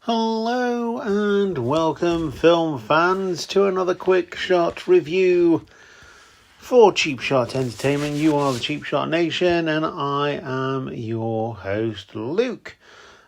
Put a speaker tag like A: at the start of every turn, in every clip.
A: Hello and welcome, film fans, to another quick shot review for Cheap Shot Entertainment. You are the Cheap Shot Nation and I am your host, Luke.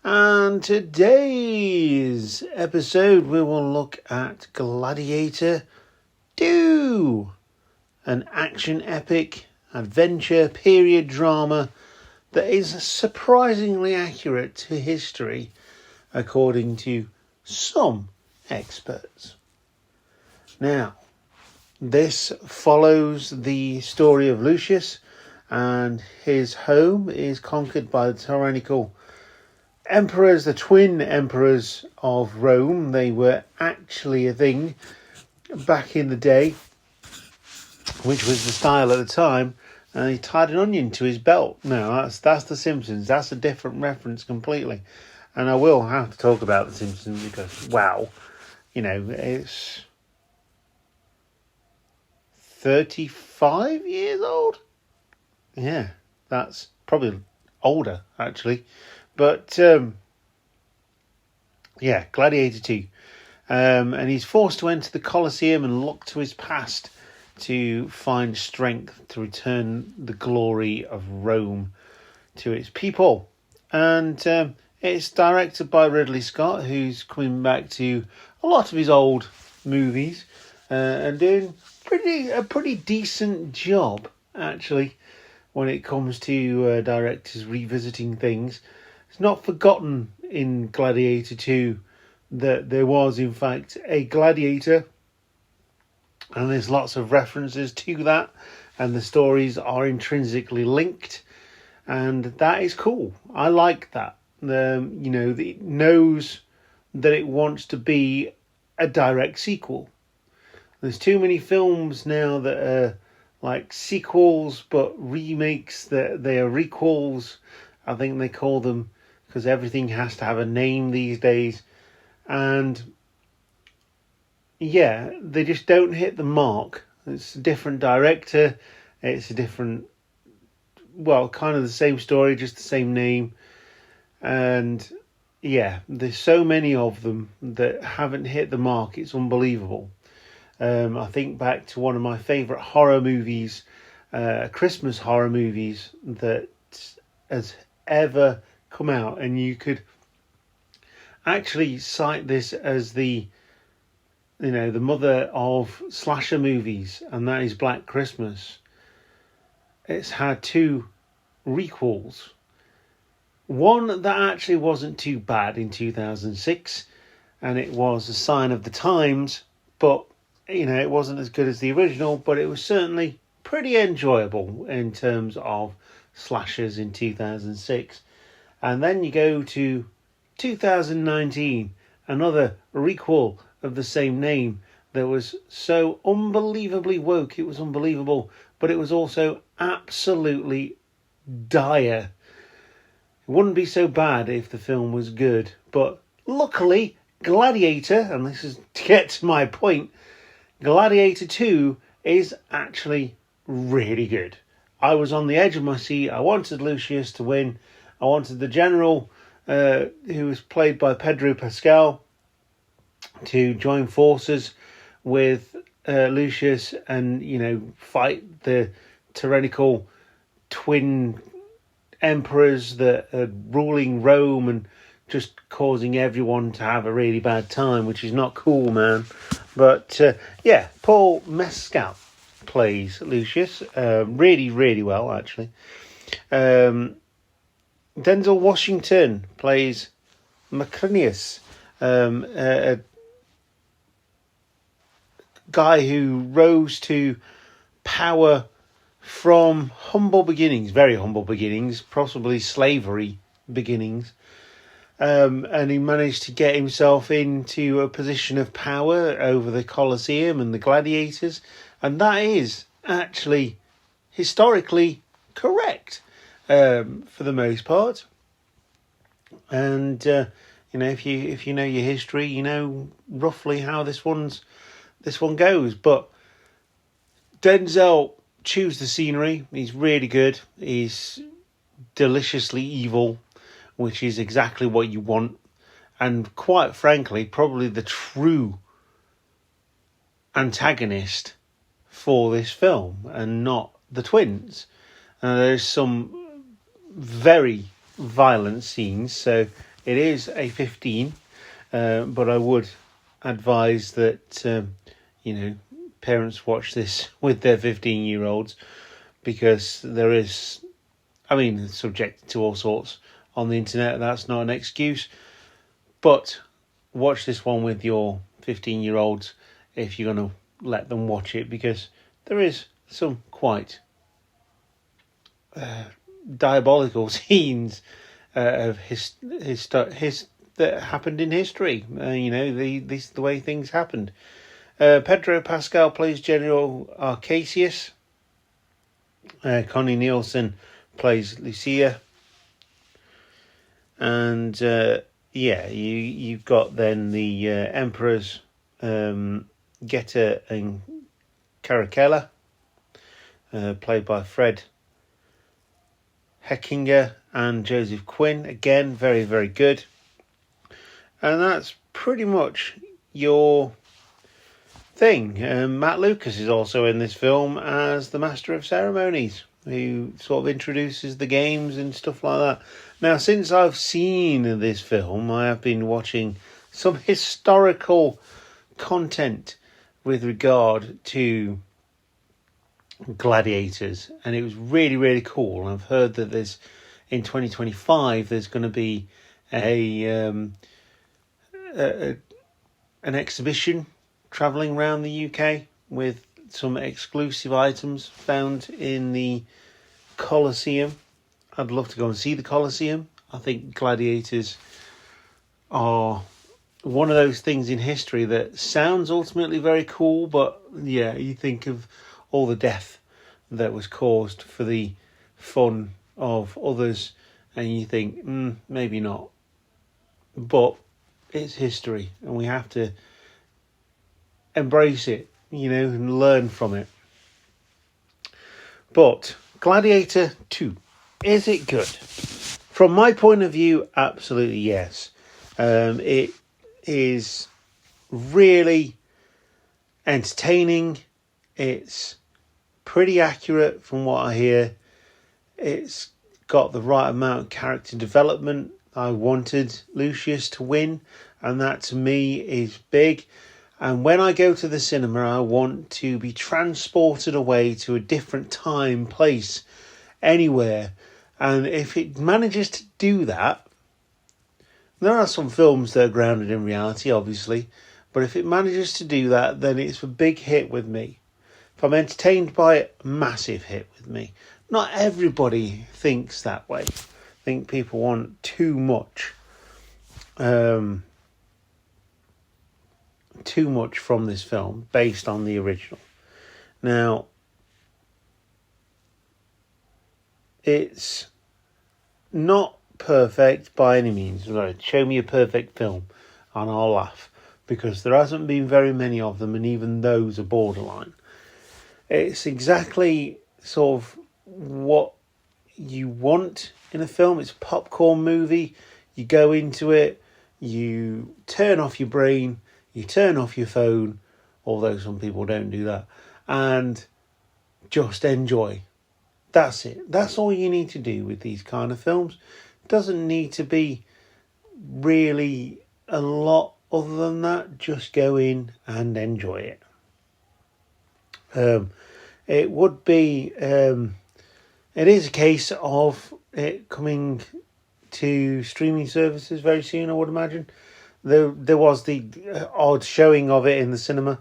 A: And today's episode we will look at Gladiator 2, an action epic, adventure, period drama that is surprisingly accurate to history, according to some experts. Now, this follows the story of Lucius, and his home is conquered by the tyrannical emperors, the twin emperors of Rome. They were actually a thing back in the day, which was the style at the time, and he tied an onion to his belt. No, that's The Simpsons. That's a different reference completely. And I will have to talk about The Simpsons because, wow, it's 35 years old. Yeah, that's probably older, actually. But, Gladiator 2. And he's forced to enter the Colosseum and look to his past to find strength to return the glory of Rome to its people. And it's directed by Ridley Scott, who's coming back to a lot of his old movies and doing a pretty decent job, actually, when it comes to directors revisiting things. It's not forgotten in Gladiator 2 that there was, in fact, a gladiator, and there's lots of references to that, and the stories are intrinsically linked, and that is cool. I like that. It knows that it wants to be a direct sequel. There's too many films now that are like sequels but remakes, that they are requels, I think they call them, because everything has to have a name these days. And yeah, they just don't hit the mark. It's a different director, it's a different, kind of the same story, just the same name. And yeah, there's so many of them that haven't hit the mark. It's unbelievable. I think back to one of my favourite horror movies, Christmas horror movies that has ever come out. And you could actually cite this as the mother of slasher movies, and that is Black Christmas. It's had 2 requels. One that actually wasn't too bad in 2006, and it was a sign of the times, but it wasn't as good as the original, but it was certainly pretty enjoyable in terms of slashers in 2006. And then you go to 2019, another requel of the same name that was so unbelievably woke. It was unbelievable, but it was also absolutely dire. It wouldn't be so bad if the film was good, but luckily Gladiator, and this is to get to my point, Gladiator 2 is actually really good. I was on the edge of my seat. I wanted Lucius to win. I wanted the general, who was played by Pedro Pascal, to join forces with Lucius and, fight the tyrannical twin emperors that are ruling Rome and just causing everyone to have a really bad time, which is not cool, man. But Paul Mescal plays Lucius really, really well, actually. Denzel Washington plays Macrinius, a guy who rose to power from humble beginnings, very humble beginnings, possibly slavery beginnings. And he managed to get himself into a position of power over the Colosseum and the gladiators. And that is actually historically correct for the most part. And, if you know your history, you know roughly how this one goes. But Denzel chews the scenery. He's really good. He's deliciously evil, which is exactly what you want. and quite frankly, probably the true antagonist for this film, and not the twins. There's some very violent scenes, so it is a 15, but I would advise that parents watch this with their 15-year-olds, because there is, it's subjected to all sorts on the internet. That's not an excuse, but watch this one with your 15-year-olds if you're going to let them watch it, because there is some quite diabolical scenes of that happened in history. This is the way things happened. Pedro Pascal plays General Arcasius. Connie Nielsen plays Lucia. And you've got then the emperors Geta and Caracalla, played by Fred Heckinger and Joseph Quinn. Again, very, very good. And that's pretty much your thing. Matt Lucas is also in this film as the Master of Ceremonies, who sort of introduces the games and stuff like that. Now, since I've seen this film, I have been watching some historical content with regard to gladiators, and it was really, really cool. I've heard that in 2025 there's going to be an exhibition travelling around the UK with some exclusive items found in the Colosseum. I'd love to go and see the Colosseum. I think gladiators are one of those things in history that sounds ultimately very cool, but yeah, you think of all the death that was caused for the fun of others, and you think, maybe not. But it's history, and we have to embrace it, and learn from it. But Gladiator 2, is it good? From my point of view, absolutely yes. It is really entertaining. It's pretty accurate from what I hear. It's got the right amount of character development. I wanted Lucius to win, and that to me is big. And when I go to the cinema, I want to be transported away to a different time, place, anywhere. And if it manages to do that, there are some films that are grounded in reality, obviously, but if it manages to do that, then it's a big hit with me. If I'm entertained by it, massive hit with me. Not everybody thinks that way. I think people want too much from this film based on the original. Now, it's not perfect by any means. Right, show me a perfect film and I'll laugh, because there hasn't been very many of them, and even those are borderline. It's exactly sort of what you want in a film. It's a popcorn movie. You go into it, you turn off your brain, you turn off your phone, although some people don't do that, and just enjoy. That's it. That's all you need to do with these kind of films. It doesn't need to be really a lot other than that. Just go in and enjoy it. It would be... it is a case of it coming to streaming services very soon, I would imagine. There was the odd showing of it in the cinema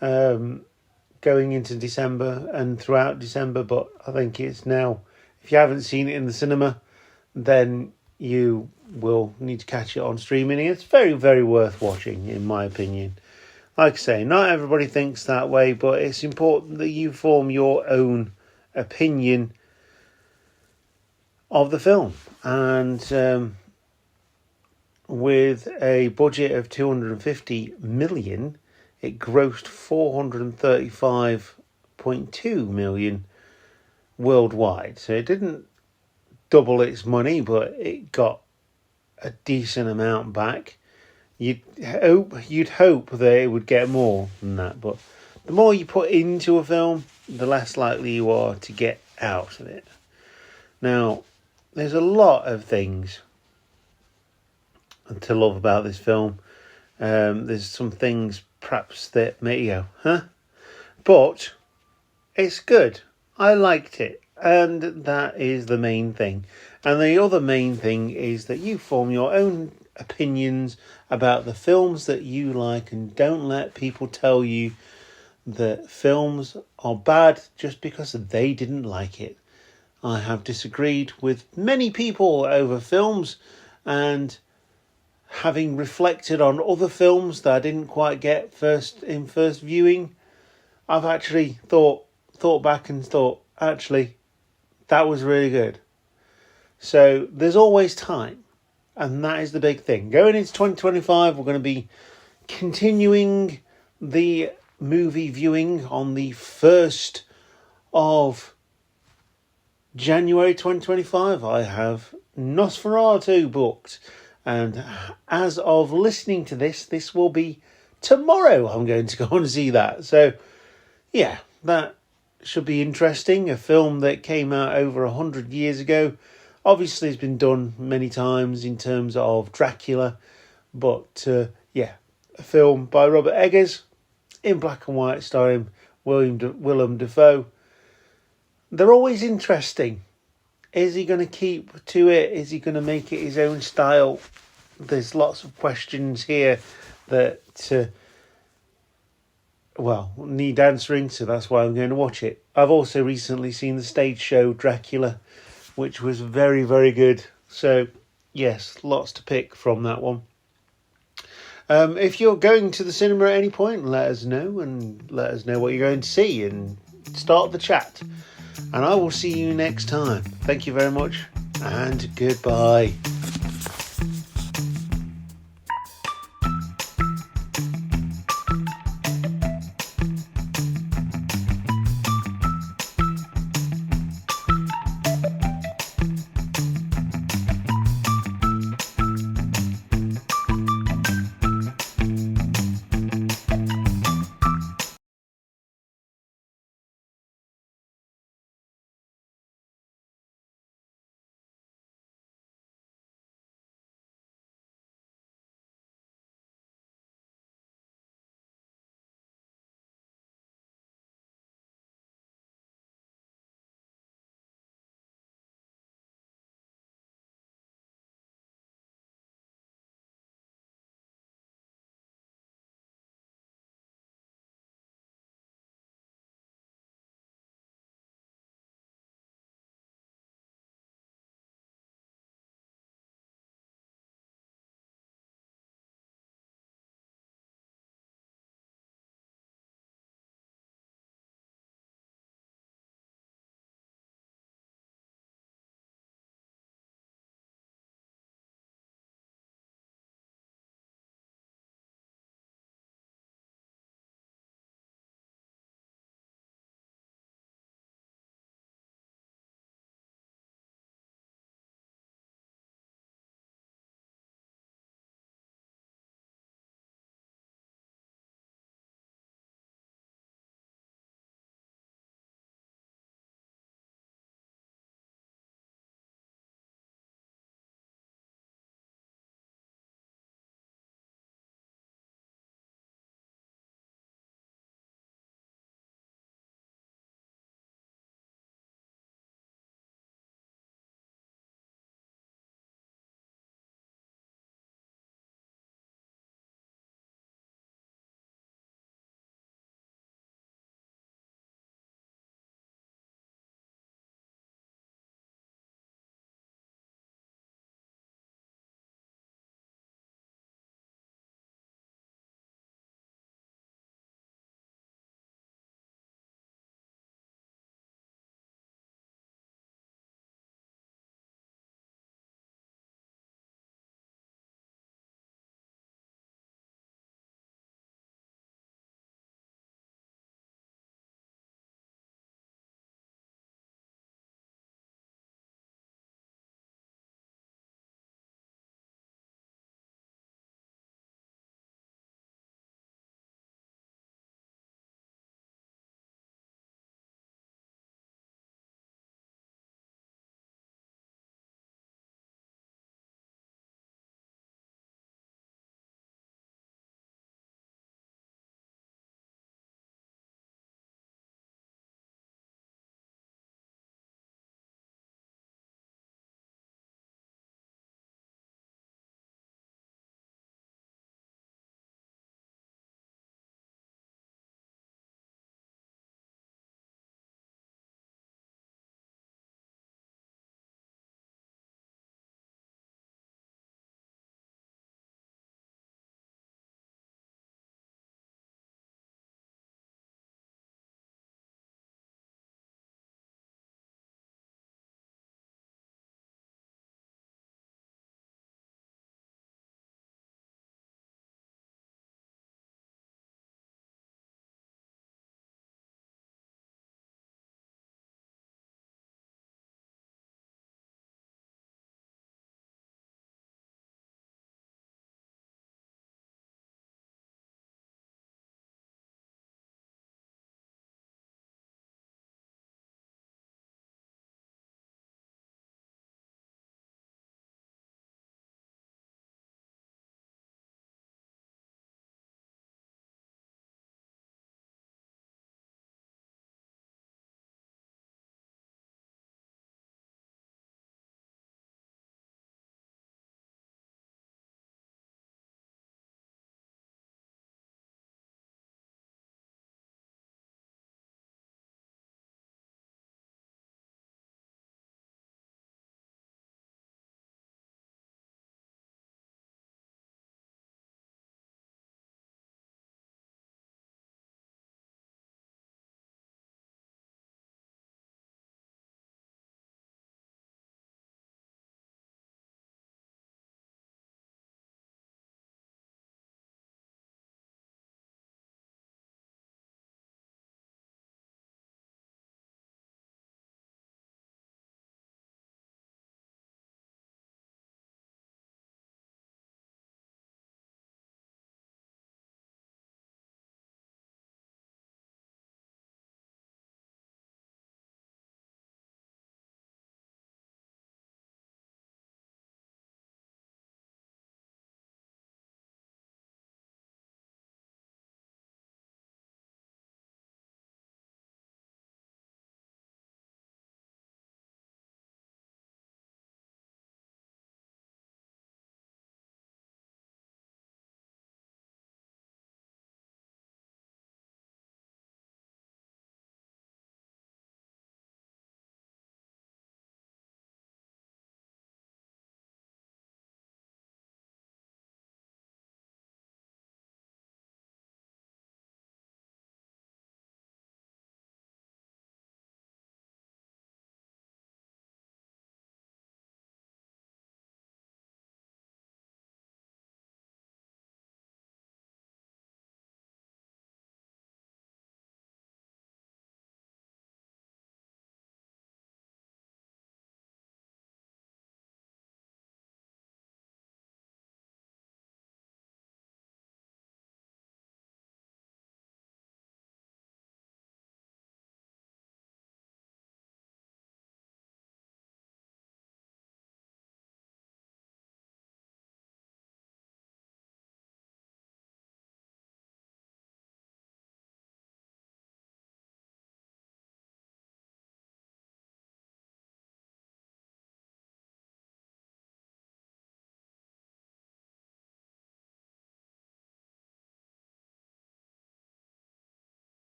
A: going into December and throughout December, but I think it's now, if you haven't seen it in the cinema, then you will need to catch it on streaming. It's very, very worth watching, in my opinion. Like I say, not everybody thinks that way, but it's important that you form your own opinion of the film. And with a budget of 250 million, it grossed 435.2 million worldwide. So it didn't double its money, but it got a decent amount back. You'd hope that it would get more than that, but the more you put into a film, the less likely you are to get out of it. Now, there's a lot of things to love about this film. There's some things perhaps that make you go, huh? But it's good. I liked it. And that is the main thing. And the other main thing is that you form your own opinions about the films that you like, and don't let people tell you that films are bad just because they didn't like it. I have disagreed with many people over films, and having reflected on other films that I didn't quite get first viewing, I've actually thought back and thought, actually, that was really good. So there's always time, and that is the big thing. Going into 2025, we're going to be continuing the movie viewing on the 1st of January 2025. I have Nosferatu booked, and as of listening to this will be tomorrow. I'm going to go and see that. So, yeah, that should be interesting. A film that came out over 100 years ago. Obviously, it's been done many times in terms of Dracula, but yeah, a film by Robert Eggers in black and white, starring Willem Dafoe. They're always interesting. Is he going to keep to it? Is he going to make it his own style? There's lots of questions here that, need answering, so that's why I'm going to watch it. I've also recently seen the stage show Dracula, which was very, very good. So, yes, lots to pick from that one. If you're going to the cinema at any point, let us know, and let us know what you're going to see, and start the chat. And I will see you next time. Thank you very much, and goodbye.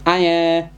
B: Hiya.